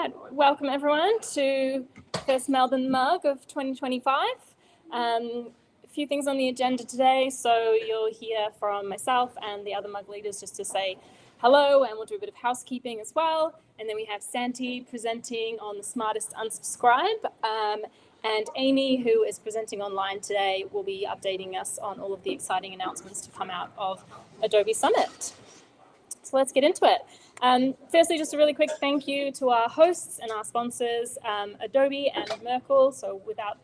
right, welcome everyone to the first Melbourne Mug of 2025. A few things on the agenda today, so you'll hear from myself and the other Mug leaders just to say hello, and we'll do a bit of housekeeping as well. And then we have Santi presenting on the smartest unsubscribe, and Amy, who is presenting online today, will be updating us on all of the exciting announcements to come out of Adobe Summit. So let's get into it. Firstly, just a really quick thank you to our hosts and our sponsors, Adobe and Merkle. So without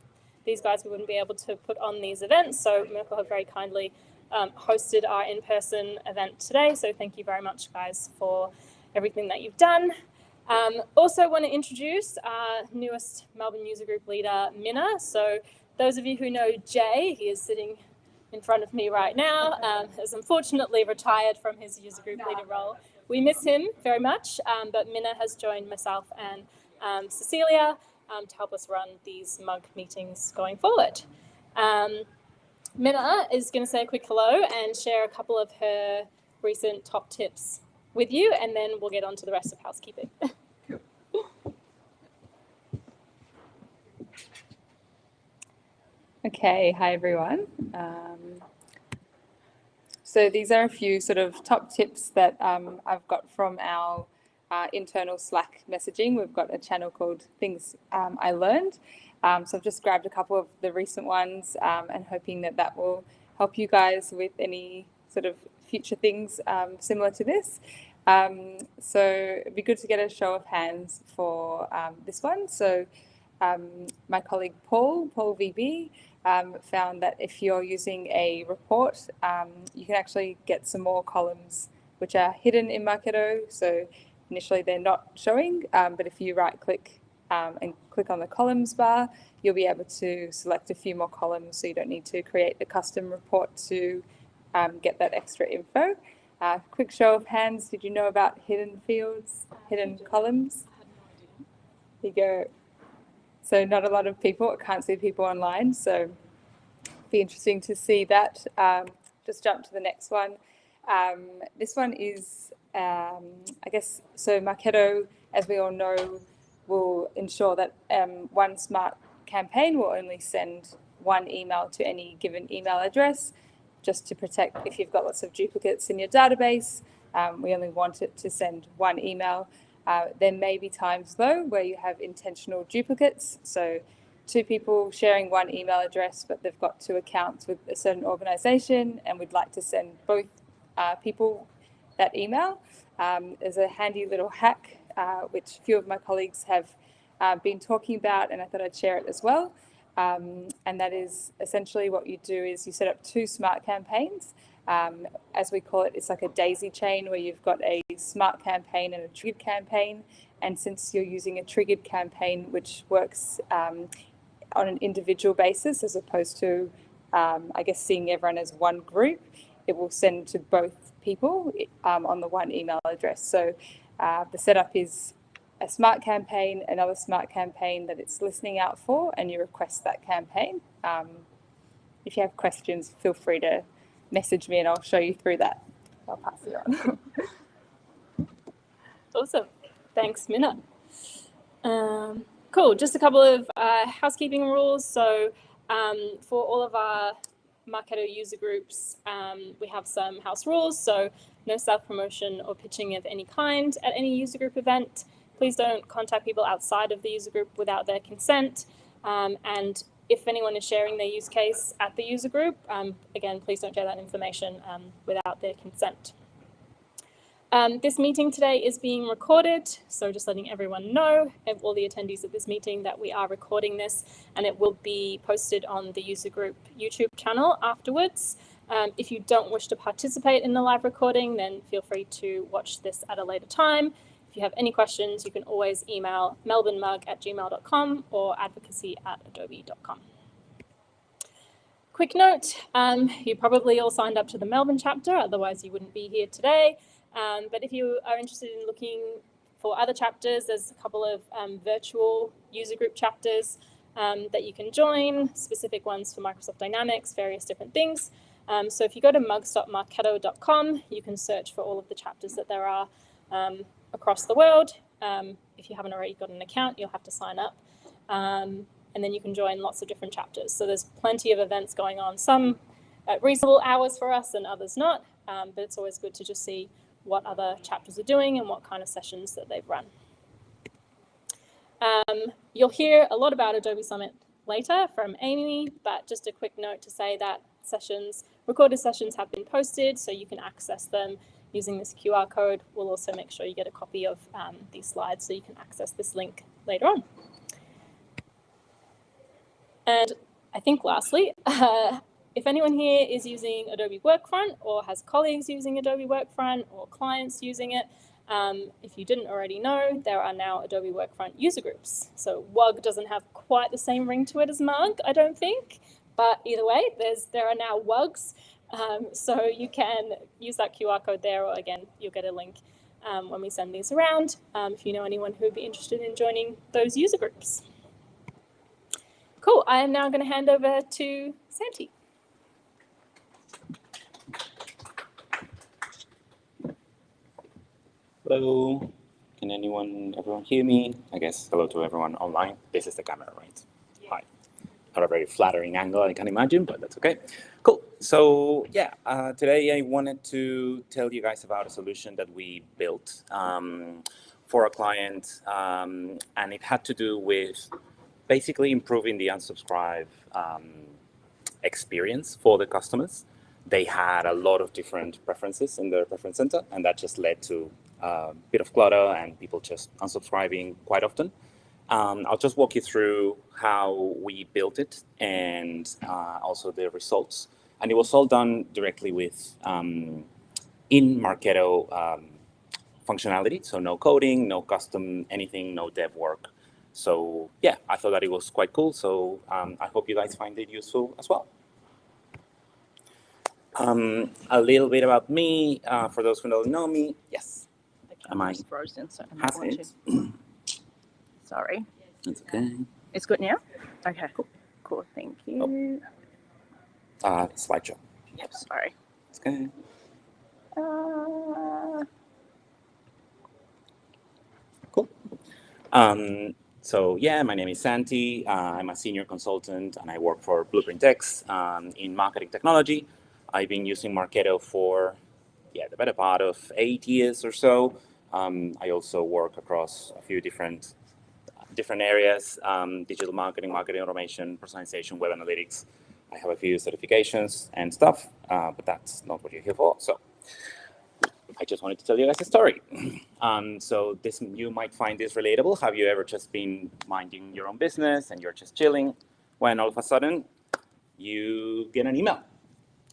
these guys, we wouldn't be able to put on these events. So Merkle have very kindly hosted our in-person event today. So thank you very much, guys, for everything that you've done. Also want to introduce our newest Melbourne user group leader, Minna. So those of you who know Jay, he is sitting in front of me right now, has unfortunately retired from his user group leader role. We miss him very much, but Minna has joined myself and Cecilia to help us run these Mug meetings going forward. Minna is going to say a quick hello and share a couple of her recent top tips with you, and then we'll get on to the rest of housekeeping. Okay, hi everyone. So these are a few sort of top tips that I've got from our internal Slack messaging. We've got a channel called Things I Learned. So I've just grabbed a couple of the recent ones and hoping that that will help you guys with any sort of future things similar to this. So it'd be good to get a show of hands for this one. So my colleague Paul VB, found that if you're using a report, you can actually get some more columns which are hidden in Marketo. So initially they're not showing, but if you right click and click on the columns bar, you'll be able to select a few more columns, so you don't need to create the custom report to get that extra info. Quick show of hands, did you know about hidden fields, hidden columns? There you go. So not a lot of people, I can't see people online, so it'd be interesting to see that. Just jump to the next one. This one is, I guess, so Marketo, as we all know, will ensure that one smart campaign will only send one email to any given email address, just to protect if you've got lots of duplicates in your database. We only want it to send one email. There may be times, though, where you have intentional duplicates. So two people sharing one email address, but they've got two accounts with a certain organization, and we'd like to send both people that email. There's a handy little hack, which a few of my colleagues have been talking about, and I thought I'd share it as well. And that is essentially what you do is you set up two smart campaigns. As we call it, it's like a daisy chain where you've got a smart campaign and a triggered campaign. And since you're using a triggered campaign, which works on an individual basis as opposed to, I guess, seeing everyone as one group, it will send to both people on the one email address. So the setup is a smart campaign, another smart campaign that it's listening out for, and you request that campaign. If you have questions, feel free to message me and I'll show you through that. I'll pass it on. Awesome. Thanks, Minna. Cool. Just a couple of housekeeping rules. So for all of our Marketo user groups, we have some house rules. So no self-promotion or pitching of any kind at any user group event. Please don't contact people outside of the user group without their consent. And if anyone is sharing their use case at the user group, again, please don't share that information without their consent. This meeting today is being recorded, so just letting everyone know, all the attendees of this meeting, that we are recording this, and it will be posted on the user group YouTube channel afterwards. If you don't wish to participate in the live recording, then feel free to watch this at a later time. If you have any questions, you can always email melbournemug@gmail.com or advocacy@adobe.com. Quick note, you probably all signed up to the Melbourne chapter, otherwise you wouldn't be here today. But if you are interested in looking for other chapters, there's a couple of virtual user group chapters that you can join, specific ones for Microsoft Dynamics, various different things. So if you go to mugs.marketo.com, you can search for all of the chapters that there are across the world. If you haven't already got an account, you'll have to sign up. And then you can join lots of different chapters. So there's plenty of events going on, some at reasonable hours for us and others not, but it's always good to just see what other chapters are doing and what kind of sessions that they've run. You'll hear a lot about Adobe Summit later from Amy, but just a quick note to say that recorded sessions have been posted, so you can access them using this QR code. We'll also make sure you get a copy of these slides so you can access this link later on. And I think lastly, if anyone here is using Adobe Workfront or has colleagues using Adobe Workfront or clients using it, if you didn't already know, there are now Adobe Workfront user groups. So WUG doesn't have quite the same ring to it as MUG, I don't think, but either way, there are now WUGs. So you can use that QR code there, or again, you'll get a link when we send these around, if you know anyone who would be interested in joining those user groups. Cool, I am now going to hand over to Santi. Hello, can everyone hear me? I guess hello to everyone online. This is the camera, right? Yeah. Hi. Not a very flattering angle, I can imagine, but that's okay. Cool. So yeah, today I wanted to tell you guys about a solution that we built for a client, and it had to do with basically improving the unsubscribe experience for the customers. They had a lot of different preferences in their preference center, and that just led to a bit of clutter and people just unsubscribing quite often. I'll just walk you through how we built it and also the results. And it was all done directly with in Marketo functionality, so no coding, no custom anything, no dev work. So yeah, I thought that it was quite cool. So I hope you guys find it useful as well. A little bit about me, for those who don't know me. Yes. The camera's frozen, so I'm not watching. Sorry. It's okay. It's good now? Okay, cool, thank you. Slideshow. Yep, sorry. It's okay. Cool. So yeah, my name is Santi. I'm a senior consultant and I work for Bluprintx in marketing technology. I've been using Marketo for the better part of 8 years or so. I also work across a few different areas, digital marketing, marketing automation, personalization, web analytics. I have a few certifications and stuff, but that's not what you're here for. So I just wanted to tell you guys a story. So you might find this relatable. Have you ever just been minding your own business and you're just chilling when all of a sudden you get an email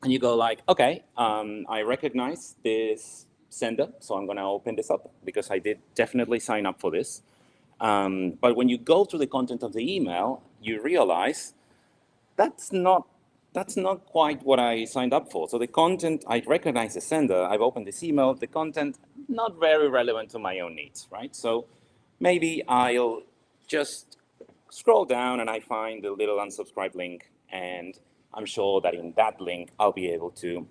and you go like, okay, I recognize this sender, so I'm going to open this up because I did definitely sign up for this. But when you go through the content of the email, you realize that's not quite what I signed up for. So the content, I recognize the sender, I've opened this email, the content, not very relevant to my own needs, right? So maybe I'll just scroll down and I find the little unsubscribe link, and I'm sure that in that link, I'll be able to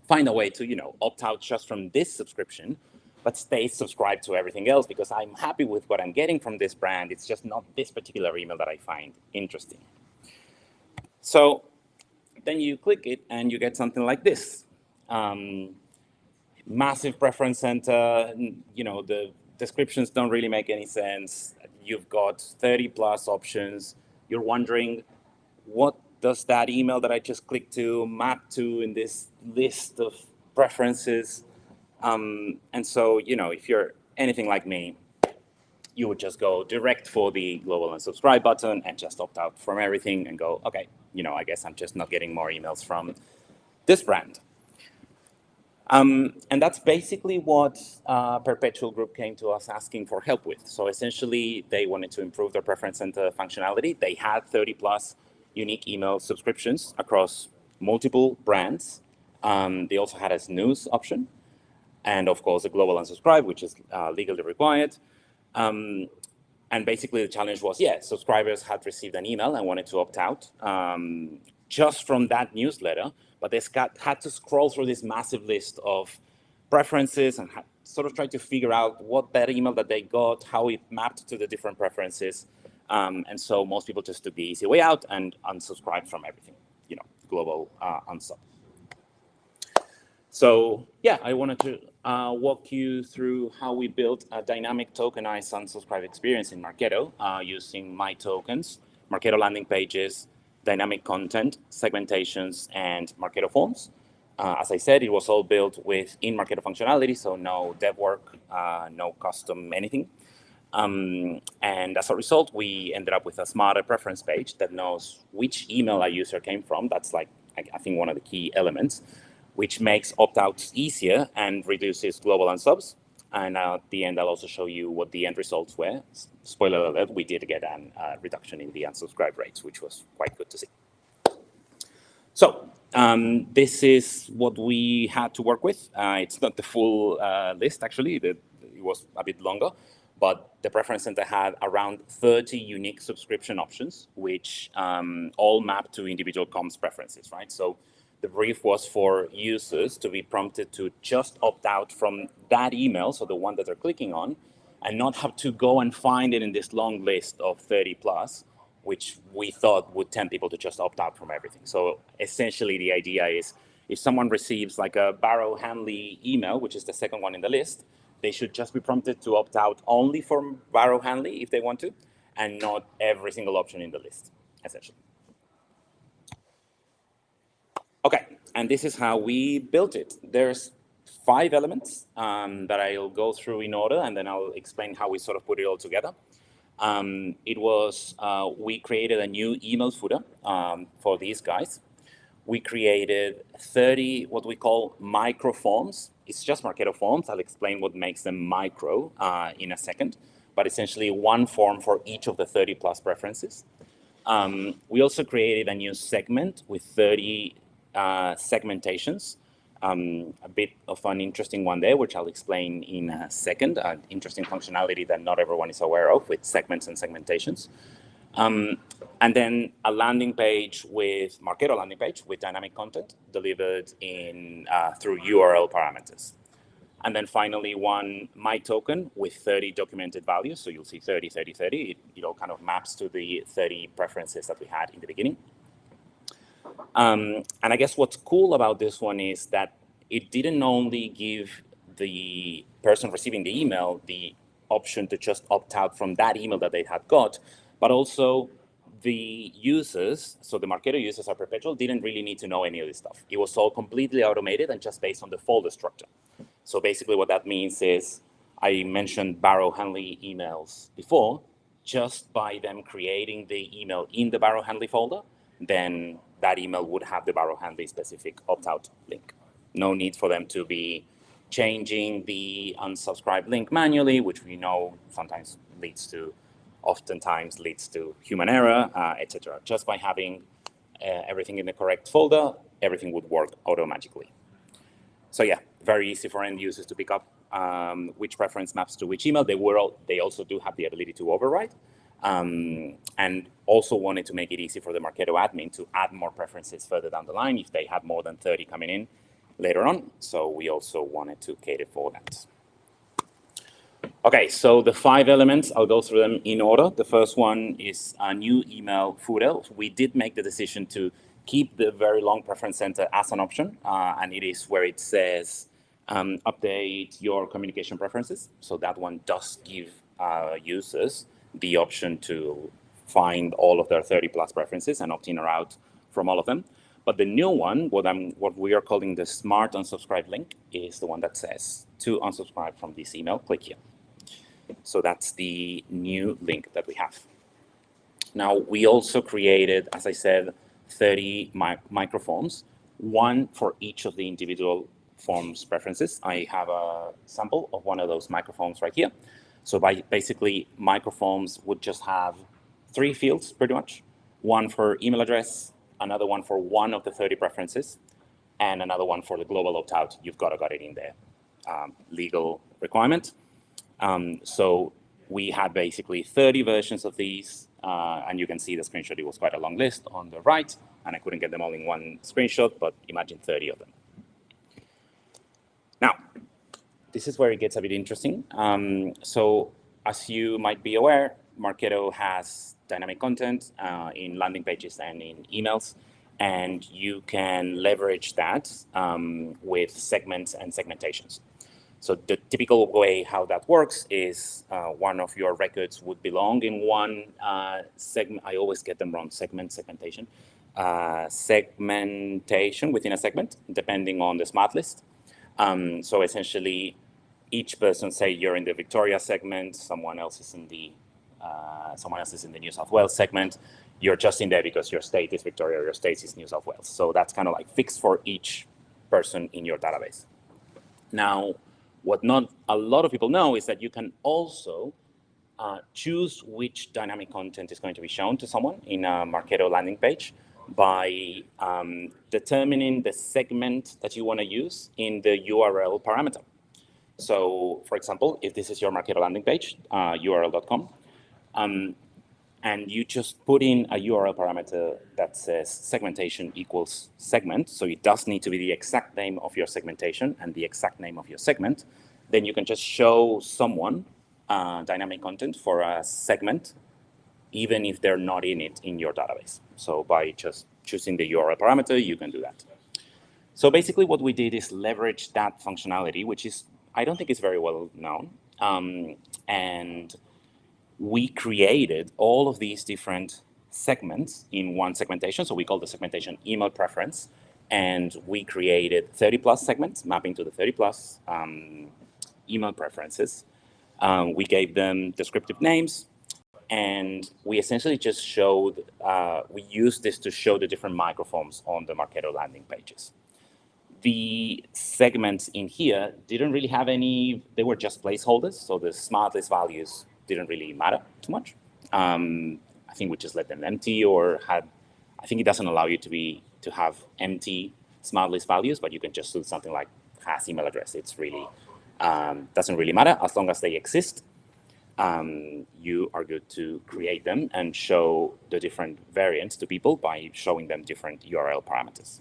find a way to, opt out just from this subscription, but stay subscribed to everything else because I'm happy with what I'm getting from this brand. It's just not this particular email that I find interesting. So then you click it and you get something like this. Massive preference center, the descriptions don't really make any sense. You've got 30 plus options. You're wondering, what does that email that I just clicked to map to in this list of preferences? And so, if you're anything like me, you would just go direct for the global unsubscribe button and just opt out from everything and go, okay, I guess I'm just not getting more emails from this brand. And that's basically what Perpetual Group came to us asking for help with. So essentially, they wanted to improve their preference center functionality. They had 30 plus unique email subscriptions across multiple brands. They also had a snooze option. And of course, a global unsubscribe, which is legally required. And basically the challenge was, subscribers had received an email and wanted to opt out just from that newsletter, but they had to scroll through this massive list of preferences and sort of tried to figure out what that email that they got, how it mapped to the different preferences. And so most people just took the easy way out and unsubscribed from everything, global unsub. So yeah, I wanted to walk you through how we built a dynamic tokenized unsubscribe experience in Marketo using my tokens, Marketo landing pages, dynamic content, segmentations, and Marketo forms. As I said, it was all built with in-Marketo functionality, so no dev work, no custom anything. And as a result, we ended up with a smarter preference page that knows which email a user came from. That's like, I think, one of the key elements, which makes opt-outs easier and reduces global unsubs. And at the end, I'll also show you what the end results were. Spoiler alert, we did get a reduction in the unsubscribe rates, which was quite good to see. So this is what we had to work with. It's not the full list, actually. It was a bit longer. But the preference center had around 30 unique subscription options, which all map to individual comms preferences, right? So the brief was for users to be prompted to just opt out from that email, so the one that they're clicking on, and not have to go and find it in this long list of 30 plus, which we thought would tempt people to just opt out from everything. So essentially the idea is if someone receives like a Barrow Hanley email, which is the second one in the list, they should just be prompted to opt out only from Barrow Hanley if they want to, and not every single option in the list, essentially. Okay, and this is how we built it. There's 5 elements that I'll go through in order, and then I'll explain how we sort of put it all together. We created a new email footer for these guys. We created 30 what we call micro forms. It's just Marketo forms. I'll explain what makes them micro in a second, but essentially one form for each of the 30 plus preferences. We also created a new segment with 30 segmentations. A bit of an interesting one there, which I'll explain in a second. Interesting functionality that not everyone is aware of with segments and segmentations. And then a landing page with Marketo landing page with dynamic content delivered in through URL parameters. And then finally, one my token with 30 documented values. So you'll see 30, 30, 30. It all kind of maps to the 30 preferences that we had in the beginning. And I guess what's cool about this one is that it didn't only give the person receiving the email the option to just opt out from that email that they had got, but also the users, so the Marketo users are perpetual, didn't really need to know any of this stuff. It was all completely automated and just based on the folder structure. So basically what that means is, I mentioned Barrow Hanley emails before, just by them creating the email in the Barrow Hanley folder, then that email would have the Barrow Hanley specific opt-out link. No need for them to be changing the unsubscribe link manually, which we know sometimes oftentimes leads to human error, etc. Just by having everything in the correct folder, everything would work automatically. So yeah, very easy for end users to pick up which preference maps to which email. They also do have the ability to override. And also wanted to make it easy for the Marketo admin to add more preferences further down the line if they have more than 30 coming in later on. So we also wanted to cater for that. Okay, so the 5 elements, I'll go through them in order. The first one is a new email footer. We did make the decision to keep the very long preference center as an option, and it is where it says update your communication preferences. So that one does give users the option to find all of their 30 plus preferences and opt in or out from all of them. But the new one, what we are calling the smart unsubscribe link, is the one that says to unsubscribe from this email, click here. So that's the new link that we have. Now, we also created, as I said, 30 microforms, one for each of the individual forms preferences. I have a sample of one of those microforms right here. So basically, microforms would just have 3 fields, pretty much. One for email address, another one for one of the 30 preferences, and another one for the global opt-out. You've got it in there, legal requirement. So we had basically 30 versions of these, and you can see the screenshot. It was quite a long list on the right, and I couldn't get them all in one screenshot, but imagine 30 of them. Now, this is where it gets a bit interesting. So as you might be aware, Marketo has dynamic content in landing pages and in emails, and you can leverage that with segments and segmentations. So the typical way how that works is one of your records would belong in one segment. I always get them wrong, segmentation. Segmentation within a segment, depending on the smart list. So essentially, each person, say you're in the Victoria segment, someone else is in the New South Wales segment. You're just in there because your state is Victoria or your state is New South Wales. So that's kind of like fixed for each person in your database. Now, what not a lot of people know is that you can also choose which dynamic content is going to be shown to someone in a Marketo landing page by determining the segment that you want to use in the URL parameter. So, for example, if this is your Marketo landing page, url.com, and you just put in a URL parameter that says segmentation equals segment, so it does need to be the exact name of your segmentation and the exact name of your segment, then you can just show someone dynamic content for a segment, even if they're not in it in your database. So by just choosing the URL parameter, you can do that. So basically what we did is leverage that functionality, which is, I don't think it's very well known, and we created all of these different segments in one segmentation. So we call the segmentation email preference. And we created 30 plus segments mapping to the 30 plus email preferences. We gave them descriptive names. And we essentially just showed, we used this to show the different microforms on the Marketo landing pages. The segments in here didn't really have any, they were just placeholders. So the smart list values didn't really matter too much. I think we just let them empty or had, I think it doesn't allow you to have empty smart list values, but you can just do something like has email address. It's really, doesn't really matter as long as they exist. You are good to create them and show the different variants to people by showing them different URL parameters.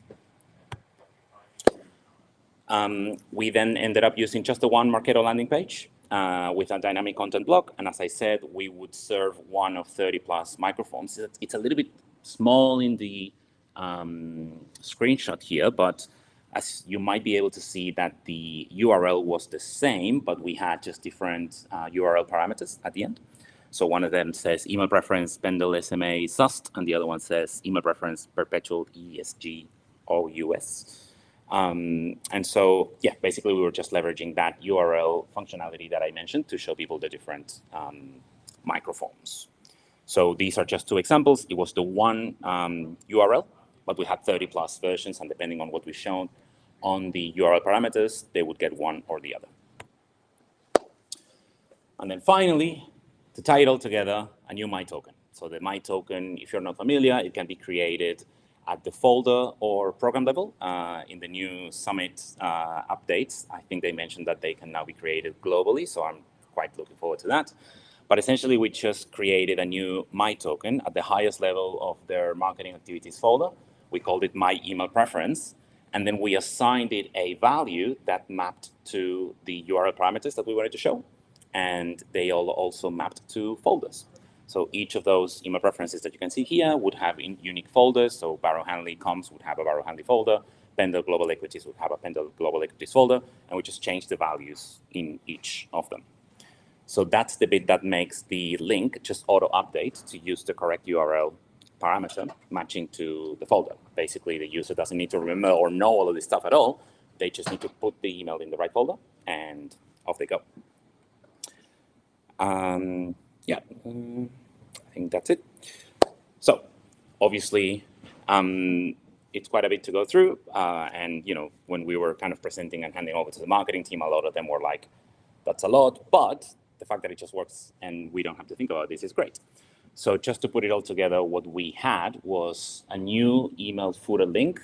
We then ended up using just the one Marketo landing page with a dynamic content block. And as I said, we would serve one of 30 plus microforms. It's a little bit small in the screenshot here, but as you might be able to see that the URL was the same, but we had just different URL parameters at the end. So one of them says email preference Pendle SMA SUST, and the other one says email preference perpetual ESG OUS. And so, yeah, basically we were just leveraging that URL functionality that I mentioned to show people the different microforms. So these are just two examples. It was the one URL, but we had 30 plus versions, and depending on what we've shown on the URL parameters, they would get one or the other. And then finally, to tie it all together, a new My Token. So the My Token, if you're not familiar, it can be created at the folder or program level. In the new Summit updates, I think they mentioned that they can now be created globally, so I'm quite looking forward to that. But essentially, we just created a new My Token at the highest level of their marketing activities folder. We called it My Email Preference, and then we assigned it a value that mapped to the URL parameters that we wanted to show, and they all also mapped to folders. So each of those email preferences that you can see here would have unique folders. So Barrow Hanley Comms would have a Barrow Hanley folder. Pendle Global Equities would have a Pendle Global Equities folder. And we just change the values in each of them. So that's the bit that makes the link just auto-update to use the correct URL parameter matching to the folder. Basically, the user doesn't need to remember or know all of this stuff at all. They just need to put the email in the right folder, and off they go. Yeah, I think that's it. So obviously, it's quite a bit to go through. And when we were kind of presenting and handing over to the marketing team, a lot of them were like, that's a lot, but the fact that it just works and we don't have to think about this is great. So just to put it all together, what we had was a new email footer link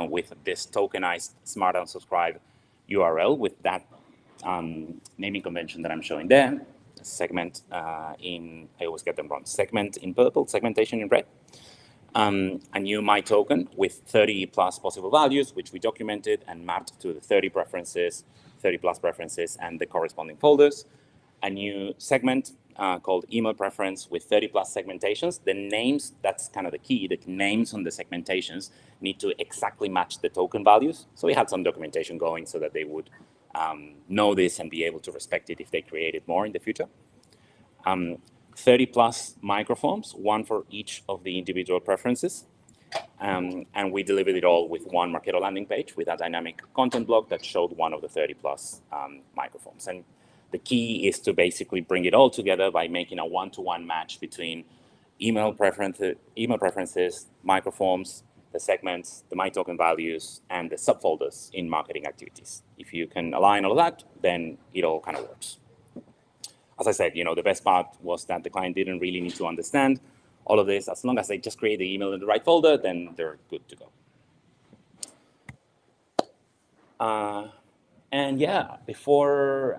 with this tokenized Smart Unsubscribe URL with that naming convention that I'm showing there. Segment I always get them wrong, segment in purple, segmentation in red. A new My Token with 30 plus possible values, which we documented and mapped to the 30 preferences 30 plus preferences and the corresponding folders. A new segment called email preference with 30 plus segmentations. The names, that's kind of the key, the names on the segmentations need to exactly match the token values. So we had some documentation going so that they would know this and be able to respect it if they created more in the future. 30 plus microforms, one for each of the individual preferences. And we delivered it all with one Marketo landing page with a dynamic content block that showed one of the 30 plus microforms. And the key is to basically bring it all together by making a one-to-one match between email preferences, microforms, the segments, the my token values, and the subfolders in marketing activities. If you can align all of that, then it all kind of works. As I said, the best part was that the client didn't really need to understand all of this. As long as they just create the email in the right folder, then they're good to go. And yeah, before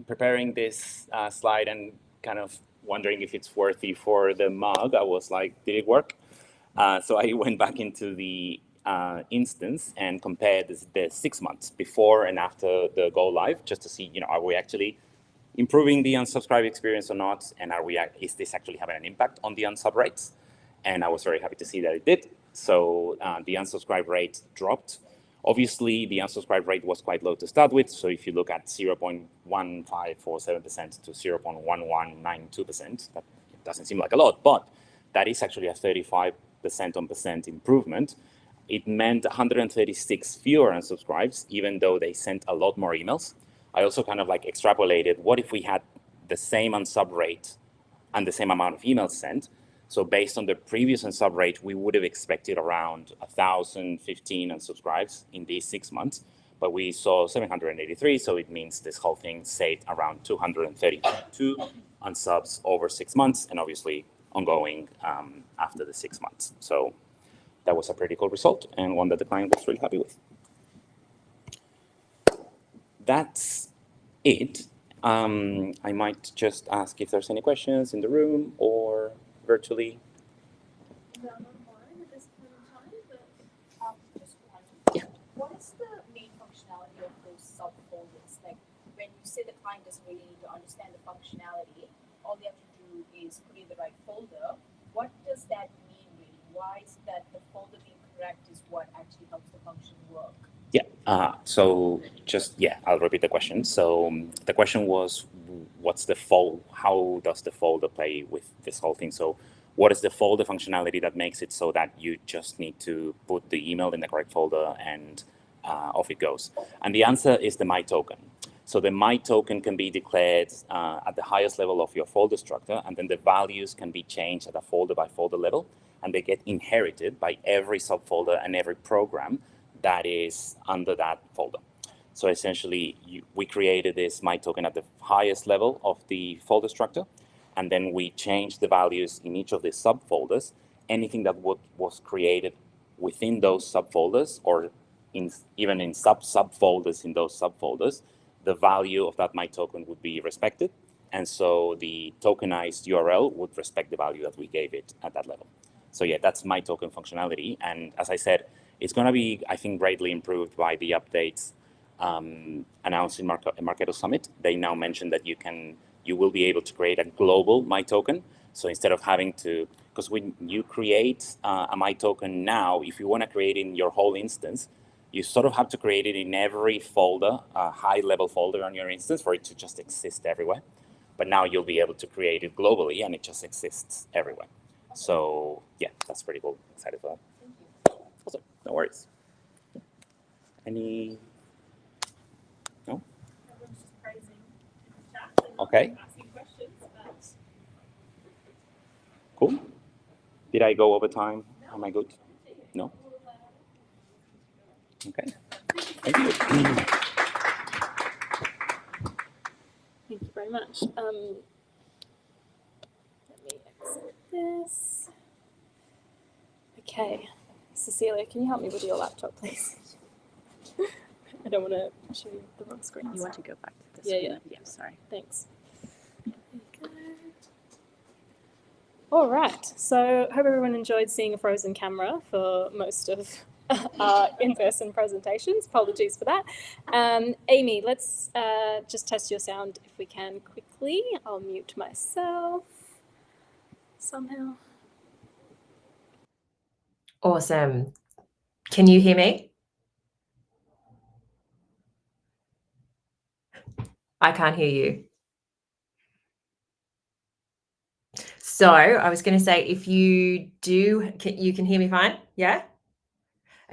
preparing this slide and kind of wondering if it's worthy for the mug, I was like, did it work? So I went back into the instance and compared the 6 months before and after the go live, just to see, are we actually improving the unsubscribe experience or not? And is this actually having an impact on the unsub rates? And I was very happy to see that it did. So the unsubscribe rate dropped. Obviously, the unsubscribe rate was quite low to start with. So if you look at 0.1547% to 0.1192%, that doesn't seem like a lot, but that is actually a 35% on percent improvement. It meant 136 fewer unsubscribes, even though they sent a lot more emails. I also kind of like extrapolated, what if we had the same unsub rate and the same amount of emails sent? So based on the previous unsub rate, we would have expected around 1,015 unsubscribes in these 6 months, but we saw 783. So it means this whole thing saved around 232 unsubs over 6 months, and obviously ongoing after the 6 months. So that was a pretty cool result and one that the client was really happy with. That's it. I might just ask if there's any questions in the room or virtually. None online at this point in time, but just one. Yeah. What is the main functionality of those subfolders? Like when you say the client doesn't really need to understand the functionality, all they have to do is put in the right folder. What does that mean really? Why is that the folder being correct is what actually helps the function work? Yeah, I'll repeat the question. So the question was, what's the how does the folder play with this whole thing? So what is the folder functionality that makes it so that you just need to put the email in the correct folder and off it goes? And the answer is the my token. So the my token can be declared at the highest level of your folder structure, and then the values can be changed at a folder by folder level, and they get inherited by every subfolder and every program that is under that folder. So essentially, we created this my token at the highest level of the folder structure, and then we changed the values in each of the subfolders. Anything that was created within those subfolders, or even in subfolders in those subfolders, the value of that my token would be respected, and so the tokenized URL would respect the value that we gave it at that level. So yeah, that's my token functionality, and as I said, it's going to be, I think, greatly improved by the updates announced in Marketo Summit. They now mentioned that you will be able to create a global my token. So instead of having to, because when you create a my token now, if you want to create it in your whole instance, you sort of have to create it in every folder, a high-level folder on your instance for it to just exist everywhere. But now you'll be able to create it globally, and it just exists everywhere. So yeah, that's pretty cool. Excited for that. Awesome. No worries. Any? No? Everyone's just praising in the chat and Okay. asking questions, but Cool. Did I go over time? Am I good? No? Okay. Thank you. Thank you very much. Let me exit this. Okay. Cecilia, can you help me with your laptop, please? I don't want to show you the wrong screen. You want to go back to this Yeah, one? yeah. Yeah, sorry. Thanks. There you go. All right. So hope everyone enjoyed seeing a frozen camera for most of in-person presentations. Apologies for that. Amy, let's just test your sound if we can quickly. I'll mute myself somehow. Awesome. Can you hear me? I can't hear you. So I was going to say, if you do, you can hear me fine? Yeah?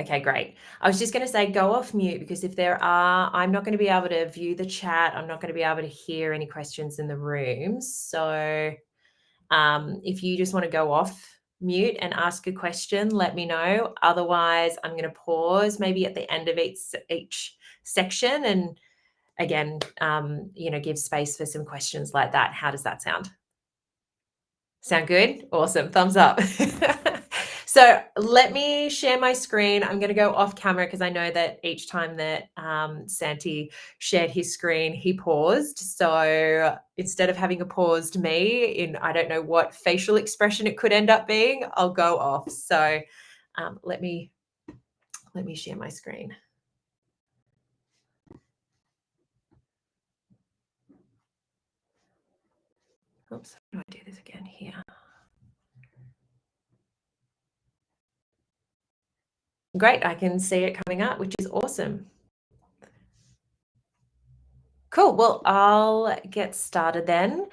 Okay, great. I was just going to say, go off mute, because if there are, I'm not going to be able to view the chat. I'm not going to be able to hear any questions in the room. So if you just want to go off mute and ask a question, let me know. Otherwise, I'm going to pause maybe at the end of each section and again, give space for some questions like that. How does that sound? Sound good? Awesome. Thumbs up. So let me share my screen. I'm going to go off camera because I know that each time that Santi shared his screen, he paused. So instead of having a paused me in, I don't know what facial expression it could end up being, I'll go off. So let me share my screen. Oops, how do I do this again here? Great, I can see it coming up, which is awesome. Cool, well, I'll get started then.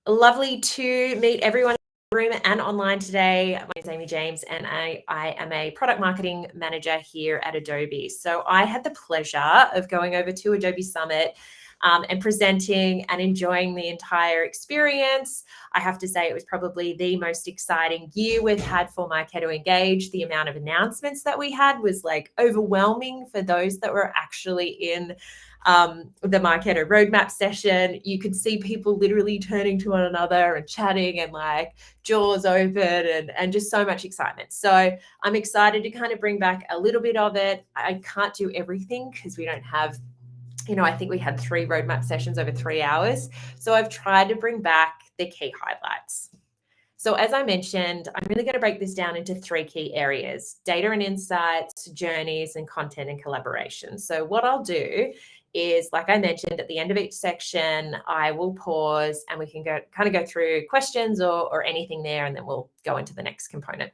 Lovely to meet everyone in the room and online today. My name is Amy James, and I am a product marketing manager here at Adobe. So I had the pleasure of going over to Adobe Summit and presenting and enjoying the entire experience. I have to say it was probably the most exciting year we've had for Marketo Engage. The amount of announcements that we had was like overwhelming for those that were actually in the Marketo roadmap session. You could see people literally turning to one another and chatting and like jaws open and just so much excitement. So I'm excited to kind of bring back a little bit of it. I can't do everything because we don't have, I think we had 3 roadmap sessions over 3 hours. So I've tried to bring back the key highlights. So as I mentioned, I'm really going to break this down into 3 key areas: data and insights, journeys, and content and collaboration. So what I'll do is, like I mentioned, at the end of each section, I will pause and we can go through questions or anything there, and then we'll go into the next component.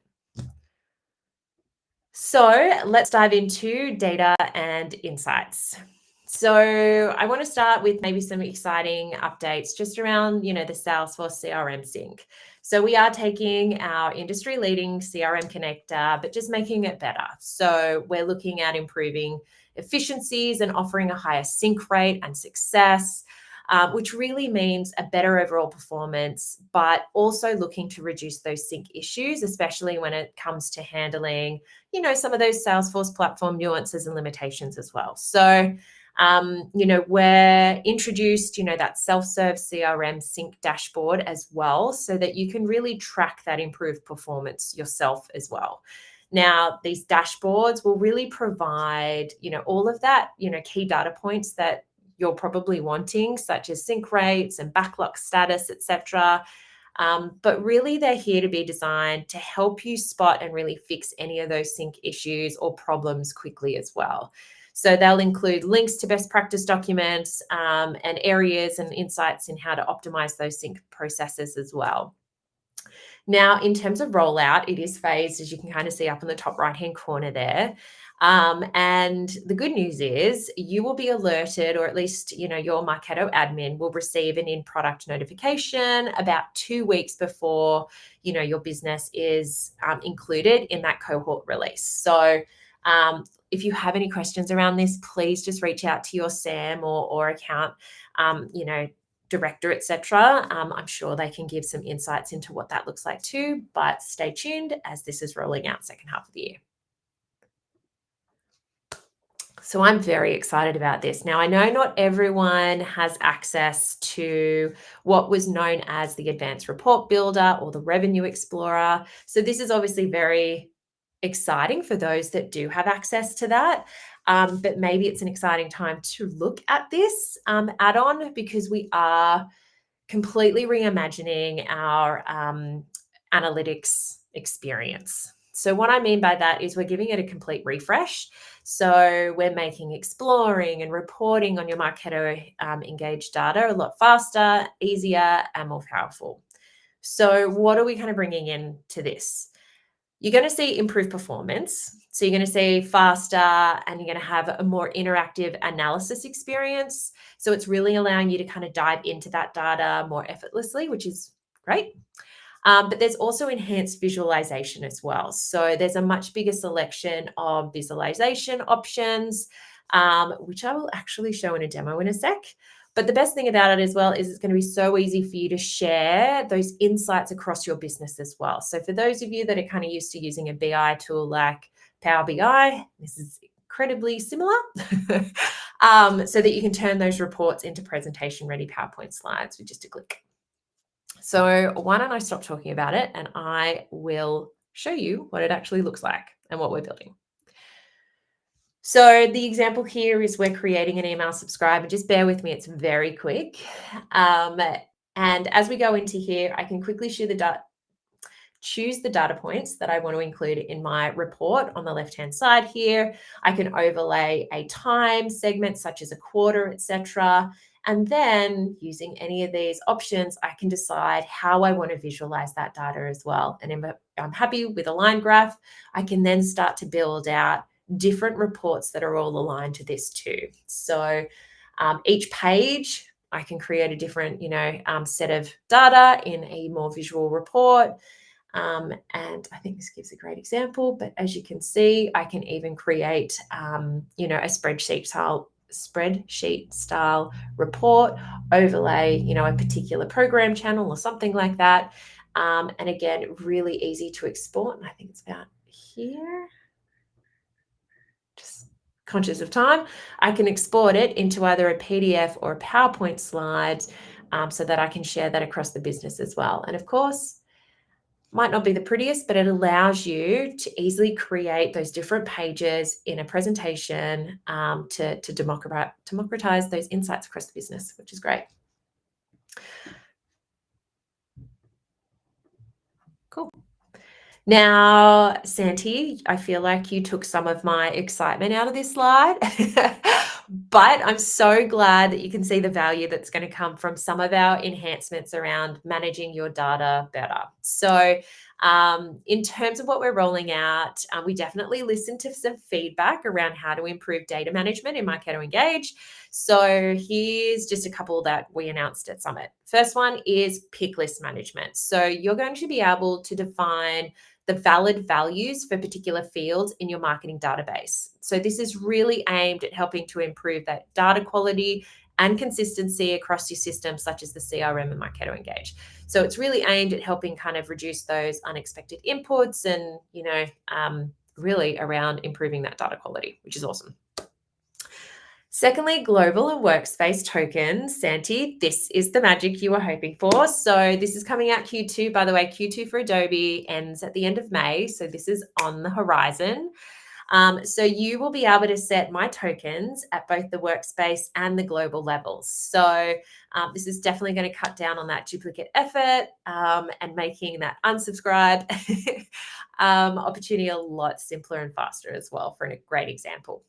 So let's dive into data and insights. So I want to start with maybe some exciting updates just around, the Salesforce CRM sync. So we are taking our industry-leading CRM connector, but just making it better. So we're looking at improving efficiencies and offering a higher sync rate and success, which really means a better overall performance, but also looking to reduce those sync issues, especially when it comes to handling, some of those Salesforce platform nuances and limitations as well. So we're introduced, that self-serve CRM sync dashboard as well, so that you can really track that improved performance yourself as well. Now, these dashboards will really provide, all of that, key data points that you're probably wanting, such as sync rates and backlog status, etc. But really, they're here to be designed to help you spot and really fix any of those sync issues or problems quickly as well. So they'll include links to best practice documents and areas and insights in how to optimize those sync processes as well. Now, in terms of rollout, it is phased, as you can kind of see up in the top right-hand corner there. And the good news is you will be alerted, or at least, your Marketo admin will receive an in-product notification about 2 weeks before, your business is included in that cohort release. So if you have any questions around this, please just reach out to your SAM or account, director, etc. I'm sure they can give some insights into what that looks like too, but stay tuned as this is rolling out second half of the year. So I'm very excited about this. Now, I know not everyone has access to what was known as the Advanced Report Builder or the Revenue Explorer. So this is obviously very exciting for those that do have access to that. But maybe it's an exciting time to look at this add-on, because we are completely reimagining our analytics experience. So what I mean by that is we're giving it a complete refresh. So we're making exploring and reporting on your Marketo engaged data a lot faster, easier, and more powerful. So what are we kind of bringing into this? You're going to see improved performance. So you're going to see faster, and you're going to have a more interactive analysis experience. So it's really allowing you to kind of dive into that data more effortlessly, which is great. But there's also enhanced visualization as well. So there's a much bigger selection of visualization options, which I will actually show in a demo in a sec. But the best thing about it as well is it's going to be so easy for you to share those insights across your business as well. So for those of you that are kind of used to using a BI tool like Power BI, this is incredibly similar, so that you can turn those reports into presentation-ready PowerPoint slides with just a click. So why don't I stop talking about it and I will show you what it actually looks like and what we're building. So the example here is we're creating an email subscribe, and just bear with me, it's very quick. And as we go into here, I can quickly choose the data points that I want to include in my report on the left-hand side here. I can overlay a time segment such as a quarter, etc. And then using any of these options, I can decide how I want to visualize that data as well. And if I'm happy with a line graph, I can then start to build out different reports that are all aligned to this too. So each page, I can create a different, set of data in a more visual report. And I think this gives a great example, but as you can see, I can even create, a spreadsheet style report, overlay, a particular program channel or something like that. And again, really easy to export. And I think it's about here. Just conscious of time. I can export it into either a PDF or a PowerPoint slide, so that I can share that across the business as well. And of course, might not be the prettiest, but it allows you to easily create those different pages in a presentation to democratize those insights across the business, which is great. Cool. Now, Santi, I feel like you took some of my excitement out of this slide, but I'm so glad that you can see the value that's going to come from some of our enhancements around managing your data better. So in terms of what we're rolling out, we definitely listened to some feedback around how to improve data management in Marketo Engage. So here's just a couple that we announced at Summit. First one is pick list management. So you're going to be able to define the valid values for particular fields in your marketing database. So this is really aimed at helping to improve that data quality and consistency across your systems, such as the CRM and Marketo Engage. So it's really aimed at helping kind of reduce those unexpected inputs and, really around improving that data quality, which is awesome. Secondly, global and workspace tokens. Santi, this is the magic you were hoping for. So this is coming out Q2. By the way, Q2 for Adobe ends at the end of May. So this is on the horizon. So you will be able to set my tokens at both the workspace and the global levels. So this is definitely going to cut down on that duplicate effort and making that unsubscribe opportunity a lot simpler and faster as well, for a great example.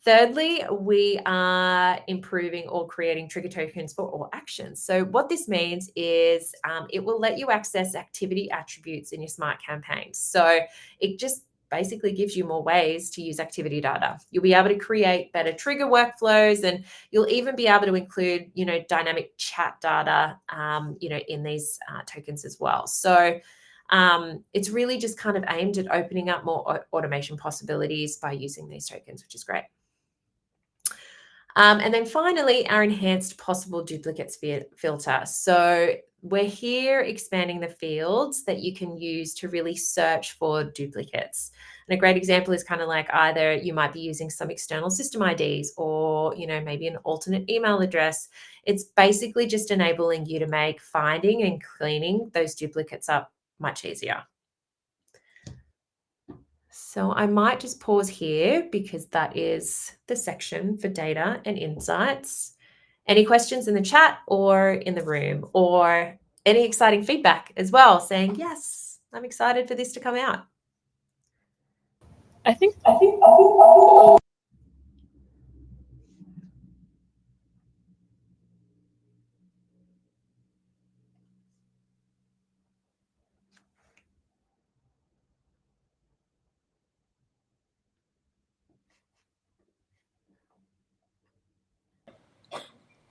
Thirdly, we are improving or creating trigger tokens for all actions. So what this means is it will let you access activity attributes in your smart campaigns. So it just basically gives you more ways to use activity data. You'll be able to create better trigger workflows, and you'll even be able to include, dynamic chat data, in these tokens as well. So it's really just kind of aimed at opening up more automation possibilities by using these tokens, which is great. And then finally, our enhanced possible duplicates filter. So we're here expanding the fields that you can use to really search for duplicates. And a great example is kind of like either you might be using some external system IDs or, maybe an alternate email address. It's basically just enabling you to make finding and cleaning those duplicates up much easier. So I might just pause here because that is the section for data and insights. Any questions in the chat or in the room, or any exciting feedback as well, saying, yes, I'm excited for this to come out. I think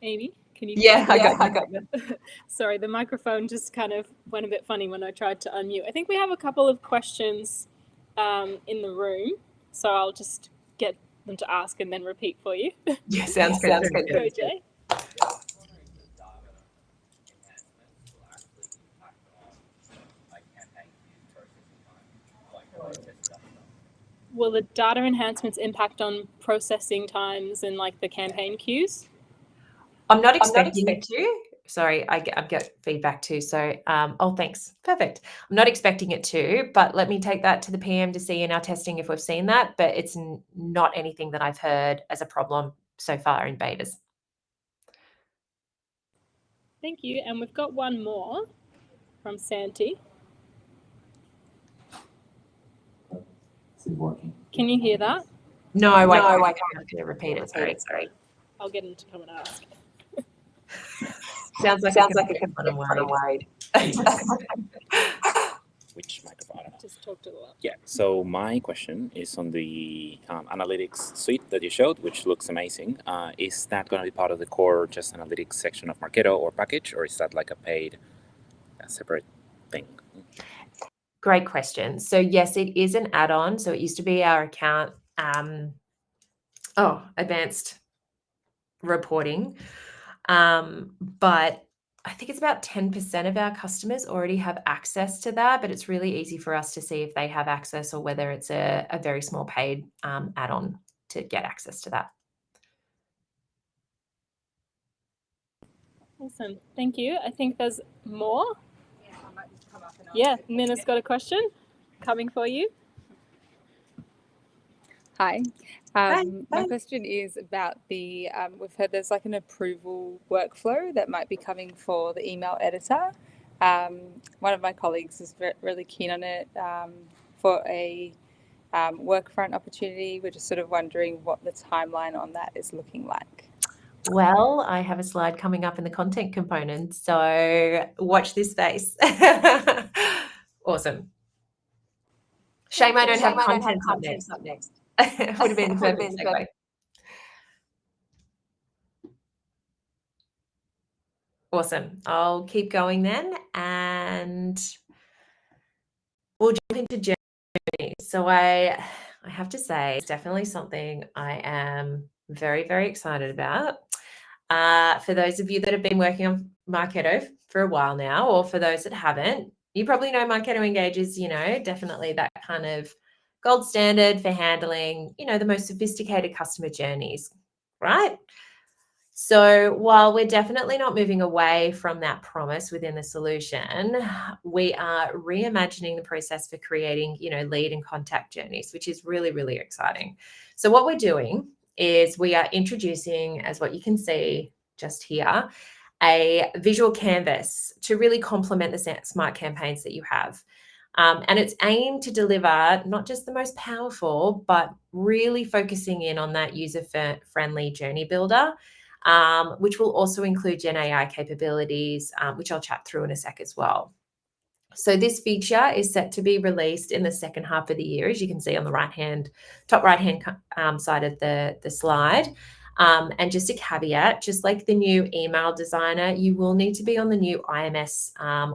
Amy, can you? Yeah, I got you. Sorry, the microphone just kind of went a bit funny when I tried to unmute. I think we have a couple of questions in the room, so I'll just get them to ask and then repeat for you. Yeah, sounds good. Sounds good. Go, Jay. Will the data enhancements impact on processing times and like the campaign queues? I'm not expecting it to. Sorry, I get feedback too. So, oh, thanks. Perfect. I'm not expecting it to, but let me take that to the PM to see in our testing if we've seen that. But it's not anything that I've heard as a problem so far in betas. Thank you. And we've got one more from Santi. Is it working? Can you hear that? No, I can't. I can't repeat it. Sorry. I'll get him to come and ask. Sounds like a I'm worried. Which microphone? I don't know. Just talk to the left. Yeah, so my question is on the analytics suite that you showed, which looks amazing. Is that going to be part of the core just analytics section of Marketo or package, or is that like a paid, separate thing? Great question. So yes, it is an add-on. So it used to be our account, advanced reporting. But I think it's about 10% of our customers already have access to that, but it's really easy for us to see if they have access or whether it's a very small paid add-on to get access to that. Awesome. Thank you. I think there's more. Yeah, Mina's got a question coming for you. Hi. Hi. My question is about the, we've heard there's like an approval workflow that might be coming for the email editor. One of my colleagues is really keen on it for a workfront opportunity. We're just sort of wondering what the timeline on that is looking like. Well, I have a slide coming up in the content component, so watch this space. Awesome. Shame I don't have content up next. Would have been the perfect segue. Awesome. I'll keep going then, and we'll jump into journey. So I have to say, it's definitely something I am very, very excited about. For those of you that have been working on Marketo for a while now, or for those that haven't, you probably know Marketo Engage is, definitely that kind of gold standard for handling, the most sophisticated customer journeys, right? So while we're definitely not moving away from that promise within the solution, we are reimagining the process for creating, lead and contact journeys, which is really, really exciting. So what we're doing is we are introducing, as what you can see just here, a visual canvas to really complement the smart campaigns that you have. And it's aimed to deliver not just the most powerful, but really focusing in on that user-friendly journey builder, which will also include Gen AI capabilities, which I'll chat through in a sec as well. So this feature is set to be released in the second half of the year, as you can see on the top right-hand side of the slide. And just a caveat, just like the new email designer, you will need to be on the new IMS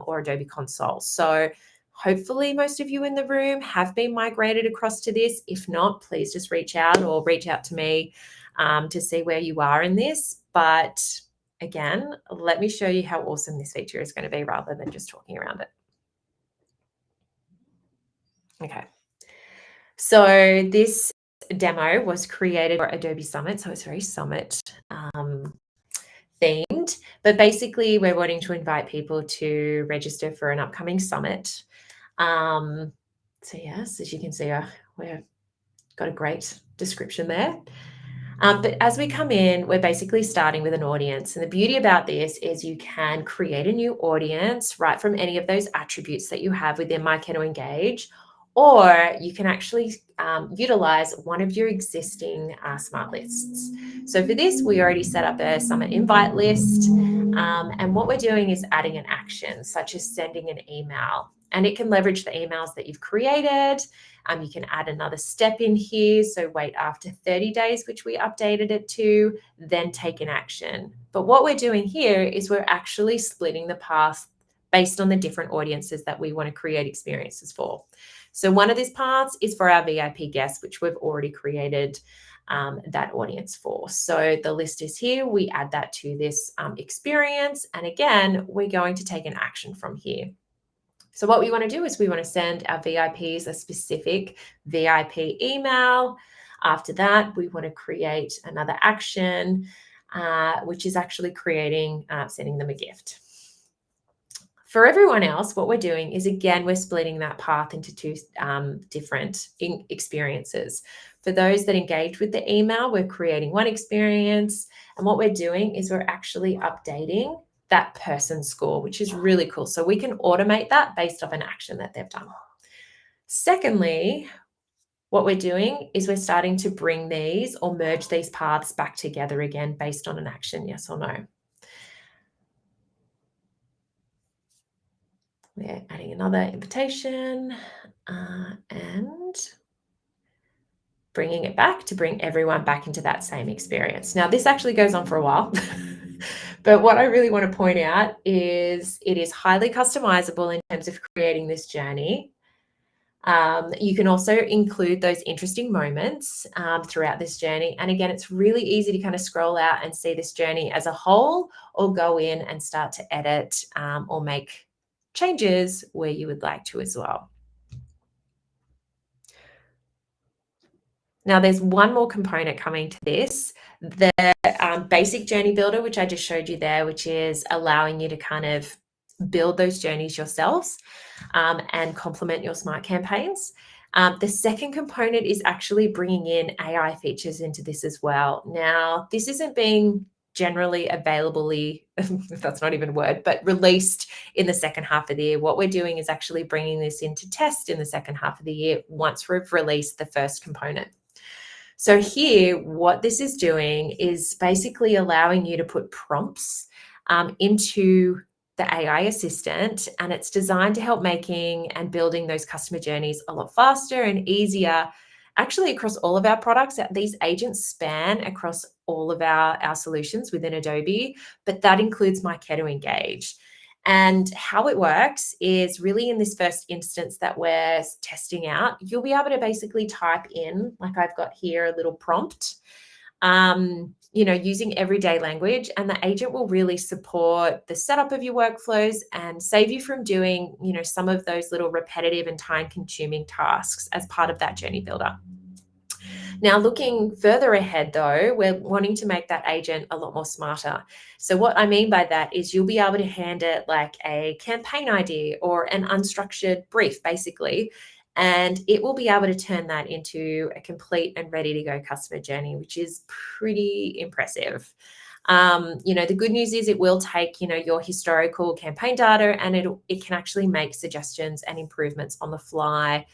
or Adobe Console. So hopefully most of you in the room have been migrated across to this. If not, please just reach out to me to see where you are in this. But again, let me show you how awesome this feature is going to be rather than just talking around it. Okay. So this demo was created for Adobe Summit, so it's very Summit themed. But basically, we're wanting to invite people to register for an upcoming summit. So yes, as you can see, we've got a great description there. But as we come in, we're basically starting with an audience. And the beauty about this is you can create a new audience right from any of those attributes that you have within Marketo Engage, or you can actually utilize one of your existing smart lists. So for this, we already set up a Summit invite list. And what we're doing is adding an action, such as sending an email. And it can leverage the emails that you've created. You can add another step in here. So wait after 30 days, which we updated it to, then take an action. But what we're doing here is we're actually splitting the path based on the different audiences that we want to create experiences for. So one of these paths is for our VIP guests, which we've already created that audience for. So the list is here. We add that to this experience. And again, we're going to take an action from here. So what we want to do is we want to send our VIPs a specific VIP email. After that, we want to create another action, which is actually creating, sending them a gift. For everyone else, what we're doing is, again, we're splitting that path into two different experiences. For those that engage with the email, we're creating one experience. And what we're doing is we're actually updating that person's score, which is really cool. So we can automate that based off an action that they've done. Secondly, what we're doing is we're starting to bring these or merge these paths back together again based on an action, yes or no. We're adding another invitation and bringing it back to bring everyone back into that same experience. Now, this actually goes on for a while, but what I really want to point out is it is highly customizable in terms of creating this journey. You can also include those interesting moments throughout this journey. And again, it's really easy to kind of scroll out and see this journey as a whole, or go in and start to edit or make changes where you would like to as well. Now, there's one more component coming to this, the basic journey builder, which I just showed you there, which is allowing you to kind of build those journeys yourselves and complement your smart campaigns. The second component is actually bringing in AI features into this as well. Now, this isn't being generally availably, that's not even a word, but released in the second half of the year. What we're doing is actually bringing this into test in the second half of the year once we've released the first component. So here, what this is doing is basically allowing you to put prompts into the AI assistant, and it's designed to help making and building those customer journeys a lot faster and easier, actually across all of our products. These agents span across all of our solutions within Adobe, but that includes Marketo Engage. And how it works is really in this first instance that we're testing out, you'll be able to basically type in, like I've got here, a little prompt, using everyday language, and the agent will really support the setup of your workflows and save you from doing, some of those little repetitive and time-consuming tasks as part of that journey builder. Now, looking further ahead, though, we're wanting to make that agent a lot more smarter. So what I mean by that is you'll be able to hand it like a campaign idea or an unstructured brief, basically, and it will be able to turn that into a complete and ready to go customer journey, which is pretty impressive. The good news is it will take, your historical campaign data, and it can actually make suggestions and improvements on the fly,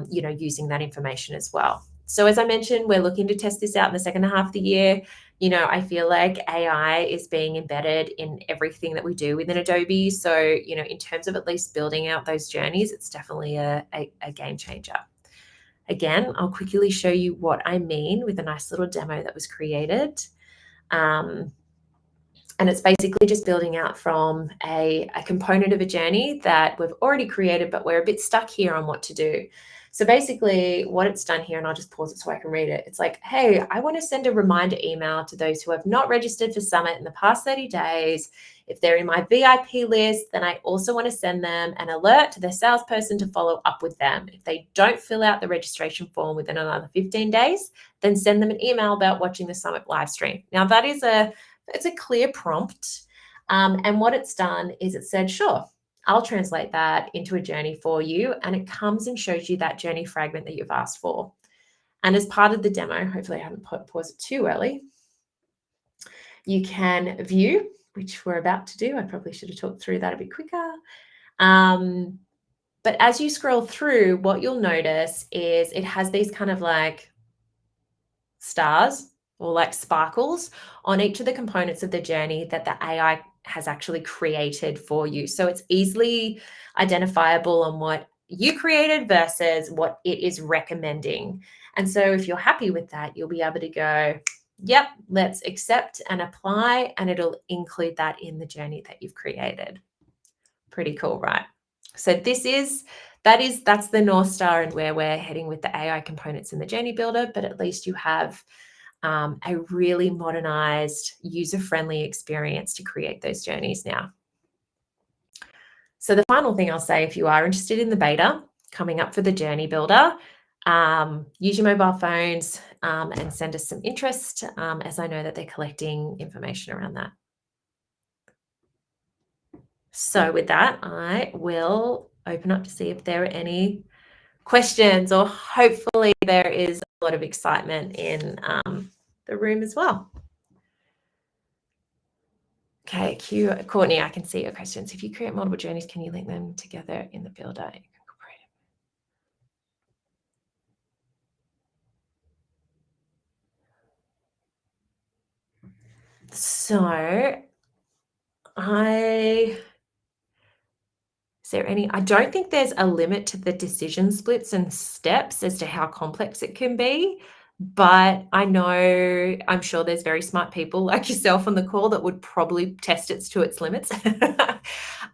using that information as well. So as I mentioned, we're looking to test this out in the second half of the year. I feel like AI is being embedded in everything that we do within Adobe. So, in terms of at least building out those journeys, it's definitely a game changer. Again, I'll quickly show you what I mean with a nice little demo that was created. And it's basically just building out from a component of a journey that we've already created, but we're a bit stuck here on what to do. So basically what it's done here, and I'll just pause it so I can read it. It's like, hey, I want to send a reminder email to those who have not registered for Summit in the past 30 days. If they're in my VIP list, then I also want to send them an alert to their salesperson to follow up with them. If they don't fill out the registration form within another 15 days, then send them an email about watching the Summit live stream. Now that is it's a clear prompt. And what it's done is it said, sure, I'll translate that into a journey for you. And it comes and shows you that journey fragment that you've asked for. And as part of the demo, hopefully I haven't paused it too early, you can view, which we're about to do. I probably should have talked through that a bit quicker. But as you scroll through, what you'll notice is it has these kind of like stars or like sparkles on each of the components of the journey that the AI has actually created for you. So it's easily identifiable on what you created versus what it is recommending. And so if you're happy with that, you'll be able to go, yep, let's accept and apply, and it'll include that in the journey that you've created. Pretty cool, right? So that's the North Star and where we're heading with the AI components in the Journey Builder, but at least you have a really modernized, user-friendly experience to create those journeys now. So the final thing I'll say, if you are interested in the beta coming up for the Journey Builder, use your mobile phones and send us some interest, as I know that they're collecting information around that. So with that, I will open up to see if there are any questions, or hopefully there is a lot of excitement in the room as well. Okay, Courtney, I can see your questions. If you create multiple journeys, can you link them together in the builder? So I don't think there's a limit to the decision splits and steps as to how complex it can be, but I'm sure there's very smart people like yourself on the call that would probably test it to its limits.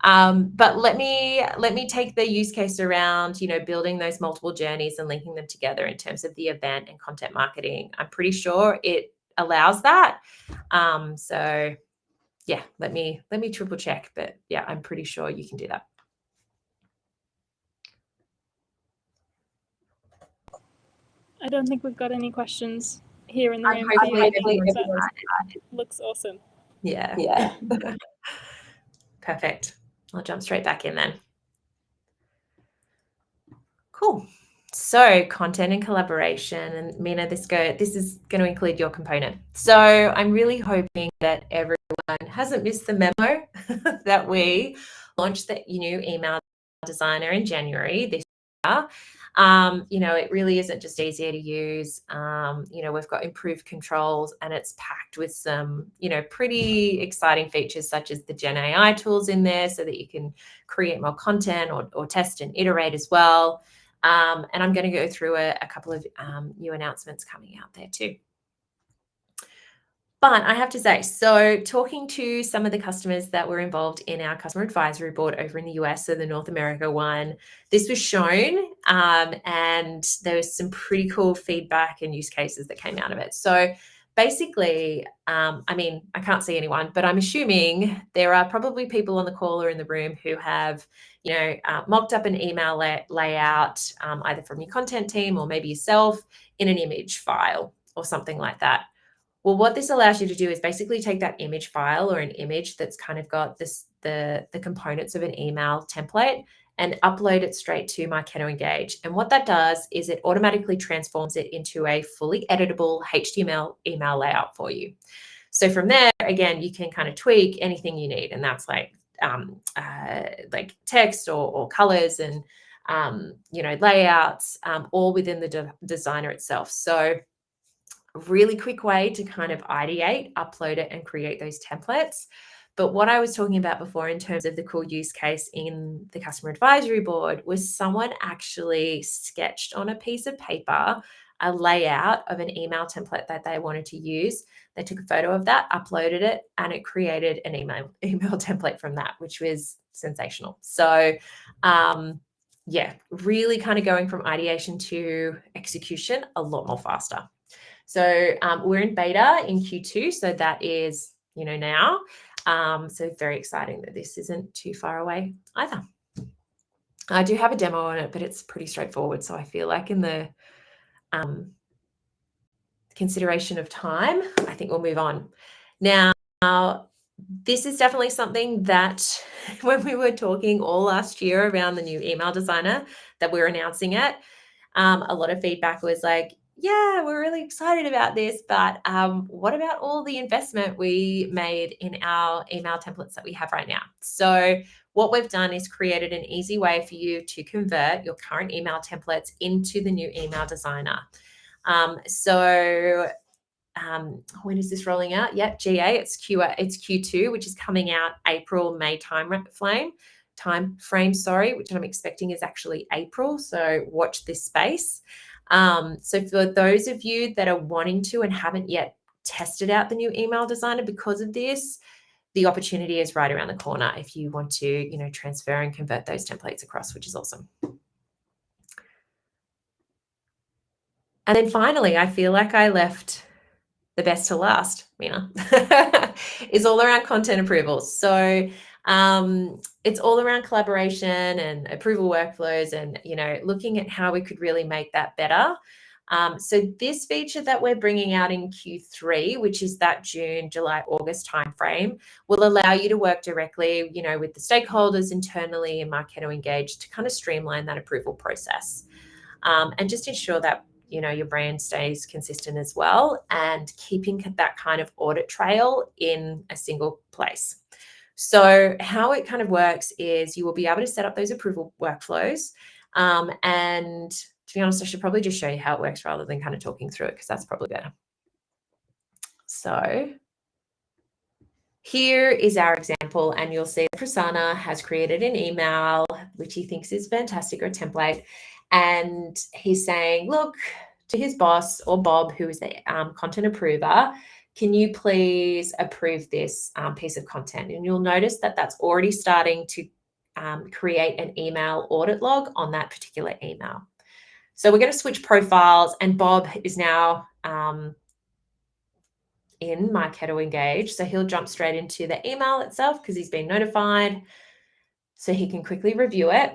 But let me take the use case around, building those multiple journeys and linking them together in terms of the event and content marketing. I'm pretty sure it allows that. So yeah, let me triple check, but yeah, I'm pretty sure you can do that. I don't think we've got any questions here in the room. Hopefully That looks awesome. Yeah. Perfect. I'll jump straight back in then. Cool. So content and collaboration, and Mina, this is going to include your component. So I'm really hoping that everyone hasn't missed the memo that we launched the new email designer in January this year. It really isn't just easier to use. We've got improved controls, and it's packed with some, pretty exciting features such as the Gen AI tools in there so that you can create more content or test and iterate as well. And I'm going to go through a couple of new announcements coming out there too. But I have to say, so talking to some of the customers that were involved in our customer advisory board over in the US, so the North America one, this was shown, and there was some pretty cool feedback and use cases that came out of it. So basically, I can't see anyone, but I'm assuming there are probably people on the call or in the room who have, mocked up an email layout, either from your content team or maybe yourself, in an image file or something like that. Well, what this allows you to do is basically take that image file or an image that's kind of got the components of an email template and upload it straight to Marketo Engage. And what that does is it automatically transforms it into a fully editable HTML email layout for you. So from there, again, you can kind of tweak anything you need, and that's like text or colors and layouts, all within the designer itself. So a really quick way to kind of ideate, upload it, and create those templates. But what I was talking about before in terms of the cool use case in the customer advisory board was someone actually sketched on a piece of paper a layout of an email template that they wanted to use. They took a photo of that, uploaded it, and it created an email template from that, which was sensational. So really kind of going from ideation to execution a lot more faster. So we're in beta in Q2, so that is, now. So very exciting that this isn't too far away either. I do have a demo on it, but it's pretty straightforward. So I feel like in the consideration of time, I think we'll move on. Now, this is definitely something that when we were talking all last year around the new email designer that we're announcing it, a lot of feedback was like, yeah, we're really excited about this, but what about all the investment we made in our email templates that we have right now? So what we've done is created an easy way for you to convert your current email templates into the new email designer. When is this rolling out? Yeah, GA, it's Q2, which is coming out April, May time frame, which I'm expecting is actually April. So watch this space. So for those of you that are wanting to and haven't yet tested out the new email designer because of this, the opportunity is right around the corner if you want to, transfer and convert those templates across, which is awesome. And then finally, I feel like I left the best to last, Mina, is all around content approvals. So it's all around collaboration and approval workflows and, looking at how we could really make that better. So this feature that we're bringing out in Q3, which is that June, July, August timeframe, will allow you to work directly, with the stakeholders internally and Marketo Engage to kind of streamline that approval process and just ensure that your brand stays consistent as well and keeping that kind of audit trail in a single place. So how it kind of works is you will be able to set up those approval workflows. And to be honest, I should probably just show you how it works rather than kind of talking through it because that's probably better. So here is our example, and you'll see Prasanna has created an email, which he thinks is fantastic, or a template. And he's saying, look, to his boss or Bob, who is the content approver, can you please approve this piece of content? And you'll notice that that's already starting to create an email audit log on that particular email. So we're going to switch profiles, and Bob is now in Marketo Engage. So he'll jump straight into the email itself because he's been notified. So he can quickly review it.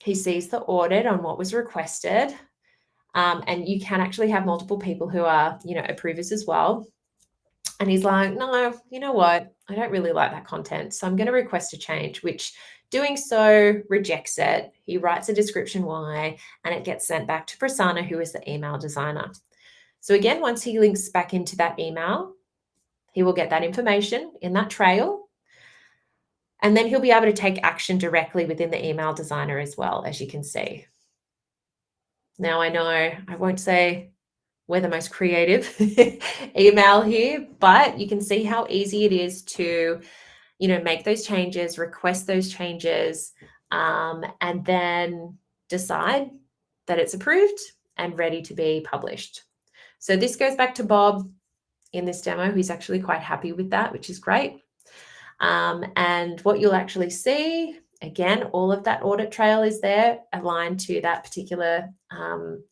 He sees the audit on what was requested. And you can actually have multiple people who are, approvers as well. And he's like, no, you know what? I don't really like that content. So I'm going to request a change, which doing so rejects it. He writes a description why, and it gets sent back to Prasanna, who is the email designer. So again, once he links back into that email, he will get that information in that trail. And then he'll be able to take action directly within the email designer as well, as you can see. Now, I know I won't say we're the most creative email here, but you can see how easy it is to, make those changes, request those changes, and then decide that it's approved and ready to be published. So this goes back to Bob in this demo, who's actually quite happy with that, which is great. And what you'll actually see, again, all of that audit trail is there aligned to that particular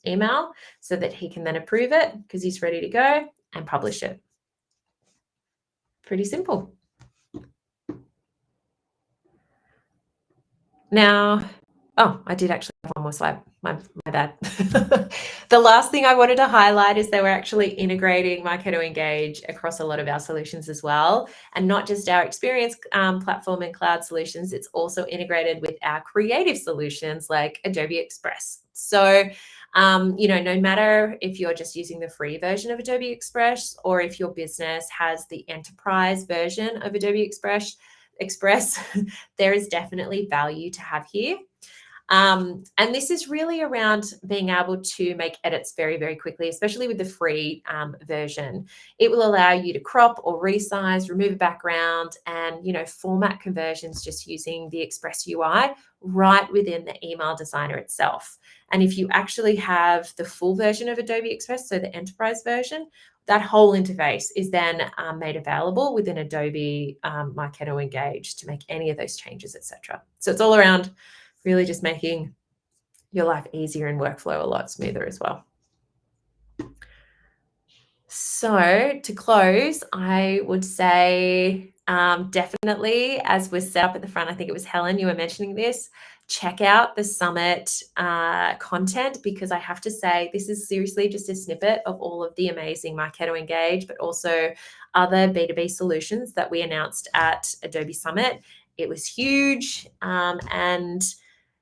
email so that he can then approve it because he's ready to go and publish it. Pretty simple. Now, I did actually have one more slide. My bad. The last thing I wanted to highlight is that we're actually integrating Marketo Engage across a lot of our solutions as well. And not just our experience platform and cloud solutions, it's also integrated with our creative solutions like Adobe Express. So, no matter if you're just using the free version of Adobe Express or if your business has the enterprise version of Adobe Express, there is definitely value to have here. And this is really around being able to make edits very, very quickly, especially with the free version. It will allow you to crop or resize, remove a background, and format conversions just using the Express UI right within the email designer itself. And if you actually have the full version of Adobe Express, so the enterprise version, that whole interface is then made available within Adobe Marketo Engage to make any of those changes, etc. So it's all around really just making your life easier and workflow a lot smoother as well. So to close, I would say definitely, as we're set up at the front, I think it was Helen, you were mentioning this, check out the summit content, because I have to say this is seriously just a snippet of all of the amazing Marketo Engage, but also other B2B solutions that we announced at Adobe Summit. It was huge, and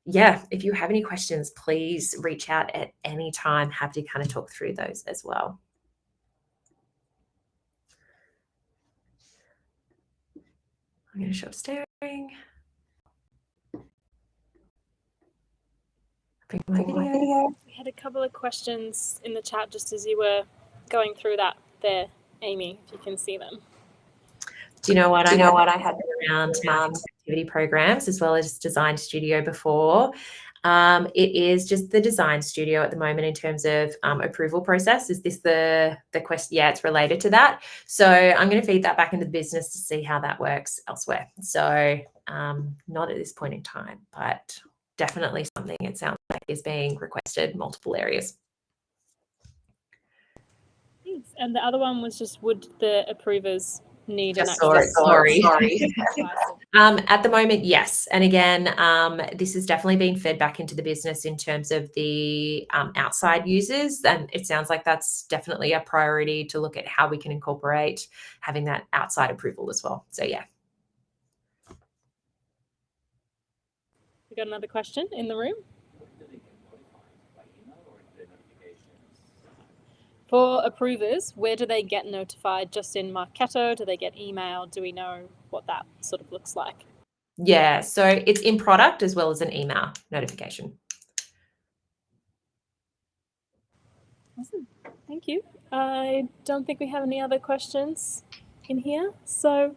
yeah, if you have any questions, please reach out at any time. Happy to kind of talk through those as well. I'm going to stop staring. Bring my video. We had a couple of questions in the chat just as you were going through that there, Amy, if you can see them. Do you know what I had around marketing activity programs as well as design studio before? It is just the design studio at the moment in terms of approval process. Is this the question? Yeah, it's related to that. So I'm going to feed that back into the business to see how that works elsewhere. So not at this point in time, but definitely something it sounds like is being requested multiple areas. Thanks. And the other one was just, would the approvers need an Just actual sorry. license? At the moment, yes. And again, this has definitely been fed back into the business in terms of the outside users. And it sounds like that's definitely a priority to look at how we can incorporate having that outside approval as well. So, yeah. We got another question in the room. For approvers, where do they get notified? Just in Marketo? Do they get email? Do we know what that sort of looks like? Yeah, so it's in product as well as an email notification. Awesome. Thank you. I don't think we have any other questions in here. So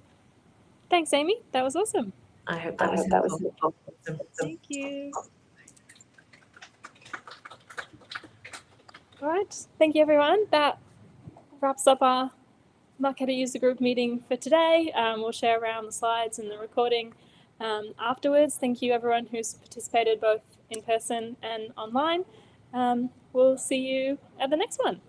thanks, Amy. That was awesome. I hope that was helpful. Thank you. All right. Thank you, everyone. That wraps up our Marketo user group meeting for today. We'll share around the slides and the recording afterwards. Thank you, everyone who's participated both in person and online. We'll see you at the next one.